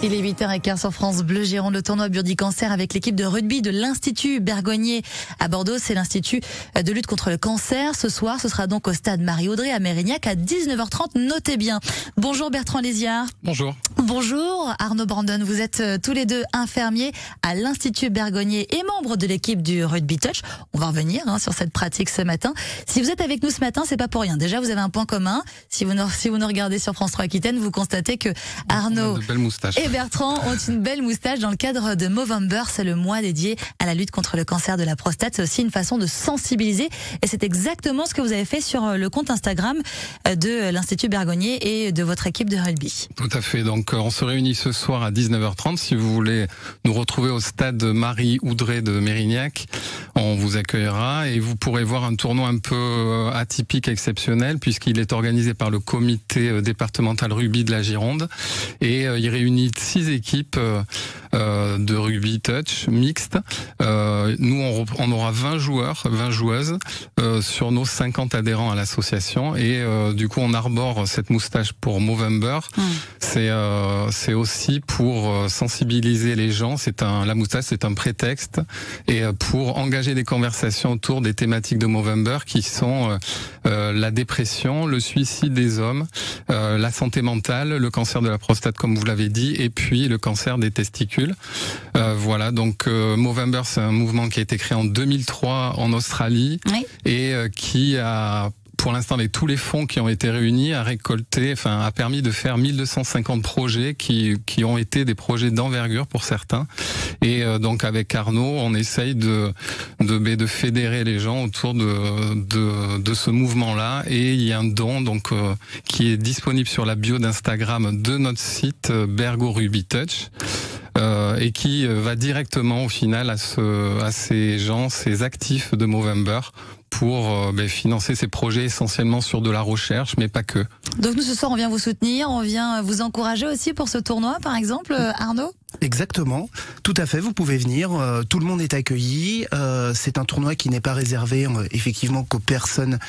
Il est 8h15 sur France Bleu Gironde, le tournoi Burdi-Cancer avec l'équipe de rugby de l'Institut Bergonié à Bordeaux. C'est l'Institut de lutte contre le cancer. Ce soir, ce sera donc au stade Marie-Audrey à Mérignac à 19h30. Notez bien. Bonjour Bertrand Léziard. Bonjour. Bonjour Arnaud Brandon. Vous êtes tous les deux infirmiers à l'Institut Bergonié et membres de l'équipe du Rugby Touch. On va revenir sur cette pratique ce matin. Si vous êtes avec nous ce matin, c'est pas pour rien. Déjà, vous avez un point commun. Si vous nous regardez sur France 3 Aquitaine, vous constatez que Arnaud et Bertrand ont une belle moustache dans le cadre de Movember. C'est le mois dédié à la lutte contre le cancer de la prostate. C'est aussi une façon de sensibiliser. Et c'est exactement ce que vous avez fait sur le compte Instagram de l'Institut Bergonié et de votre équipe de rugby. Tout à fait. Donc, on se réunit ce soir à 19h30. Si vous voulez nous retrouver au stade Marie-Audrey de Mérignac, on vous accueillera et vous pourrez voir un tournoi un peu atypique, exceptionnel, puisqu'il est organisé par le comité départemental rugby de la Gironde. Et il réunit 6 équipes de rugby touch mixte. Nous, on aura 20 joueurs, 20 joueuses sur nos 50 adhérents à l'association. Et du coup, on arbore cette moustache pour Movember. C'est aussi pour sensibiliser les gens. La moustache, c'est un prétexte et pour engager des conversations autour des thématiques de Movember qui sont la dépression, le suicide des hommes, la santé mentale, le cancer de la prostate comme vous l'avez dit, et puis le cancer des testicules. Voilà, donc Movember, c'est un mouvement qui a été créé en 2003 en Australie, oui, et qui a, pour l'instant, avec tous les fonds qui ont été réunis, a permis de faire 1250 projets qui ont été des projets d'envergure pour certains. Et donc avec Arnaud, on essaye de fédérer les gens autour de ce mouvement-là. Et il y a un don qui est disponible sur la bio d'Instagram de notre site Bergo Rugby Touch. Et qui va directement au final à ces gens, ces actifs de Movember pour financer ces projets essentiellement sur de la recherche, mais pas que. Donc nous ce soir on vient vous soutenir, on vient vous encourager aussi pour ce tournoi par exemple, Arnaud ? Exactement, tout à fait, vous pouvez venir, tout le monde est accueilli, c'est un tournoi qui n'est pas réservé effectivement qu'aux personnes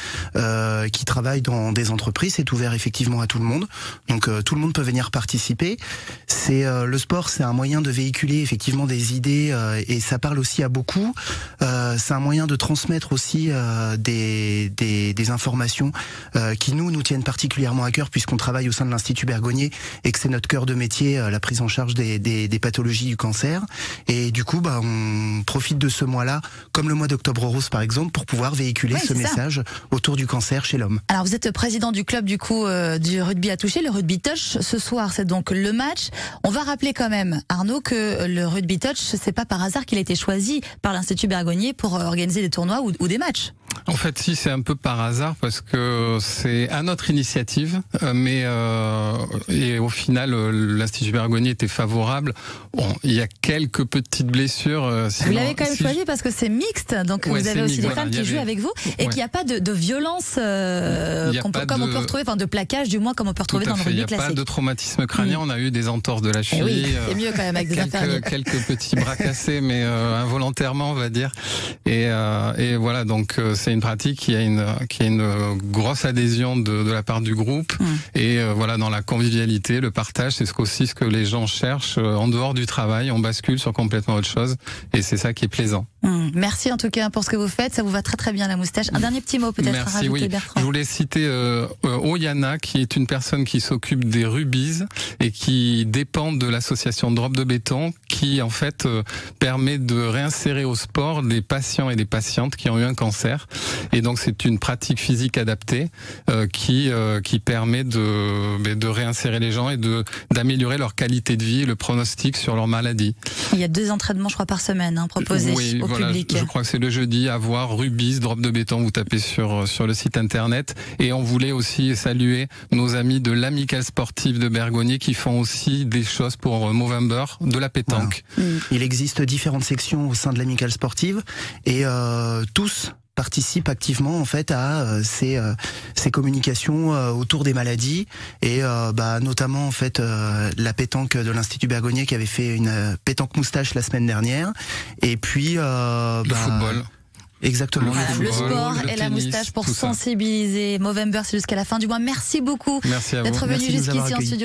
qui travaillent dans des entreprises, c'est ouvert effectivement à tout le monde, donc tout le monde peut venir participer. Le sport, c'est un moyen de véhiculer effectivement des idées et ça parle aussi à beaucoup, c'est un moyen de transmettre aussi des informations qui nous tiennent particulièrement à cœur puisqu'on travaille au sein de l'Institut Bergonié et que c'est notre cœur de métier, la prise en charge des pathologies du cancer, et du coup on profite de ce mois-là, comme le mois d'Octobre Rose par exemple, pour pouvoir véhiculer ce message autour du cancer chez l'homme. Alors vous êtes président du club du rugby à toucher, le Rugby Touch. Ce soir c'est donc le match. On va rappeler quand même, Arnaud, que le Rugby Touch, c'est pas par hasard qu'il a été choisi par l'Institut Bergonié pour organiser des tournois ou des matchs. En fait, si, c'est un peu par hasard parce que c'est à notre initiative, et au final, l'Institut Bergonié était favorable. Bon, il y a quelques petites blessures. Vous l'avez quand même choisi parce que c'est mixte, donc vous avez aussi des femmes qui jouent avec vous et qu'il n'y a pas de violence comme on peut retrouver, de plaquage du moins comme on peut retrouver dans le rugby classique. Il n'y a pas de traumatisme crânien, on a eu des entorses de la cheville. Oui, c'est mieux quand même avec des infirmiers. Quelques petits bras cassés, mais involontairement, on va dire. Et voilà, donc c'est une pratique qui a une grosse adhésion de la part du groupe. Et voilà, dans la convivialité, le partage, c'est aussi ce que les gens cherchent. En dehors du travail, on bascule sur complètement autre chose. Et c'est ça qui est plaisant. Merci en tout cas pour ce que vous faites. Ça vous va très très bien la moustache. Un dernier petit mot peut-être à rajouter, Bertrand. Je voulais citer Oyana, qui est une personne qui s'occupe des rubies et qui dépend de l'association Drop de Béton, qui en fait permet de réinsérer au sport des patients et des patientes qui ont eu un cancer. Et donc c'est une pratique physique adaptée qui permet de réinsérer les gens et d'améliorer leur qualité de vie et le pronostic sur leur maladie. Il y a 2 entraînements, je crois, par semaine proposés au public. Je crois que c'est le jeudi à voir. Rubies, Drop de Béton, vous tapez sur le site internet. Et on voulait aussi saluer nos amis de l'Amicale Sportive de Bergonié qui font aussi des choses pour Movember, de la pétanque. Voilà. Il existe différentes sections au sein de l'Amicale Sportive et tous participent activement en fait à ces communications autour des maladies et notamment en fait la pétanque de l'Institut Bergonié qui avait fait une pétanque moustache la semaine dernière et puis le football. Exactement. Le sport et la moustache pour sensibiliser. Movember, c'est jusqu'à la fin du mois. Merci beaucoup d'être venu jusqu'ici en studio.